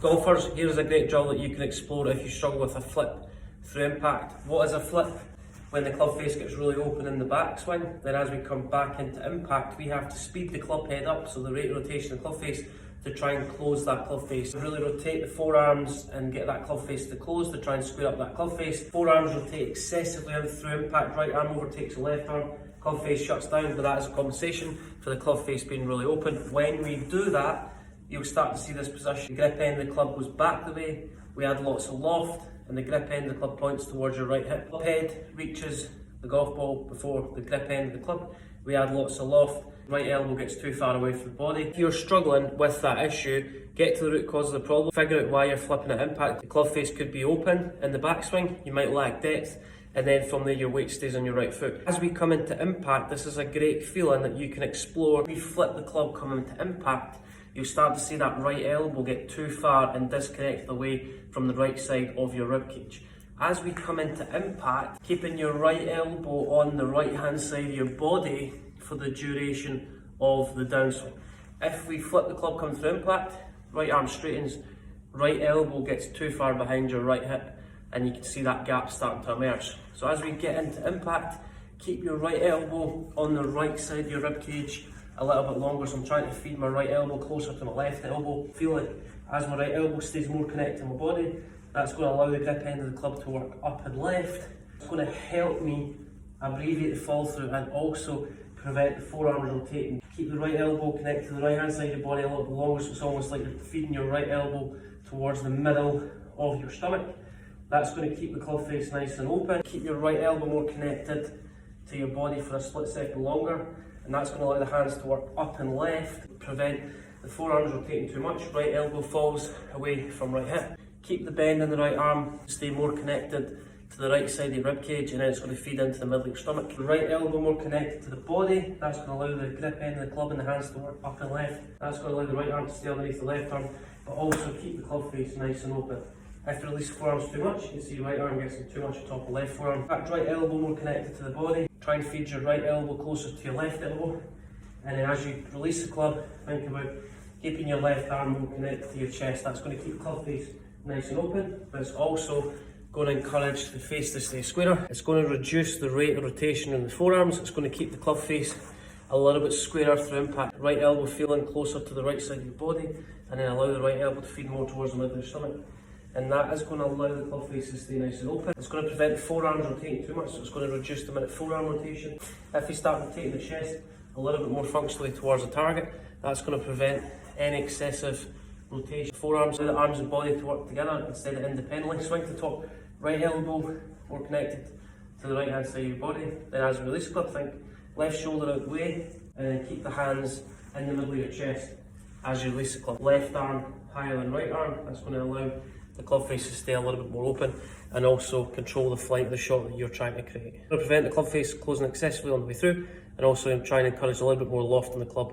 Golfers, here's a great drill that you can explore if you struggle with a flip through impact. What is a flip? When the club face gets really open in the backswing, then as we come back into impact, we have to speed the club head up, so the rate of rotation of the club face, to try and close that club face. Really rotate the forearms and get that club face to close to try and square up that club face. Forearms rotate excessively out through impact, right arm overtakes the left arm, club face shuts down, but that is a compensation for the club face being really open. When we do that, you'll start to see this position. The grip end of the club goes back the way, we add lots of loft, and the grip end of the club points towards your right hip. Club head reaches the golf ball before the grip end of the club. We add lots of loft. Right elbow gets too far away from the body. If you're struggling with that issue, get to the root cause of the problem. Figure out why you're flipping at impact. The club face could be open in the backswing. You might lack depth. And then from there, your weight stays on your right foot. As we come into impact, this is a great feeling that you can explore. If you flip the club coming into impact, you'll start to see that right elbow get too far and disconnected away from the right side of your ribcage. As we come into impact, keeping your right elbow on the right hand side of your body for the duration of the downswing. If we flip the club coming through impact, right arm straightens, right elbow gets too far behind your right hip, and you can see that gap starting to emerge. So as we get into impact, keep your right elbow on the right side of your ribcage a little bit longer. So I'm trying to feed my right elbow closer to my left elbow. Feel like as my right elbow stays more connected to my body, that's going to allow the grip end of the club to work up and left. It's going to help me abbreviate the fall through and also prevent the forearms rotating. Keep the right elbow connected to the right hand side of your body a little bit longer, so it's almost like you're feeding your right elbow towards the middle of your stomach. That's going to keep the club face nice and open. Keep your right elbow more connected to your body for a split second longer, and that's going to allow the hands to work up and left, prevent the forearms rotating too much. Right elbow falls away from right hip. Keep the bend in the right arm, stay more connected to the right side of your ribcage, and then it's going to feed into the middle of your stomach. The right elbow more connected to the body, that's going to allow the grip end of the club and the hands to work up and left. That's going to allow the right arm to stay underneath the left arm, but also keep the club face nice and open. If you release the forearms too much, you can see right arm gets too much on top of left forearm. Back right elbow more connected to the body. Try and feed your right elbow closer to your left elbow. And then as you release the club, think about keeping your left arm more connected to your chest. That's going to keep the club face nice and open, but it's also going to encourage the face to stay squarer. It's going to reduce the rate of rotation in the forearms. It's going to keep the club face a little bit squarer through impact. Right elbow feeling closer to the right side of your body, and then allow the right elbow to feed more towards the middle of your stomach. And that is going to allow the club face to stay nice and open. It's going to prevent the forearms rotating too much, so it's going to reduce the minute forearm rotation. If you start rotating the chest a little bit more functionally towards the target, that's going to prevent any excessive rotation. Forearms, the arms and body to work together instead of independently. Swing to top, right elbow more connected to the right hand side of your body. Then as we release the club, think left shoulder out the way, and then keep the hands in the middle of your chest as you release the club. Left arm higher than right arm, that's going to allow the club face to stay a little bit more open and also control the flight of the shot that you're trying to create. To prevent the club face closing excessively on the way through, and also try and encourage a little bit more loft in the club.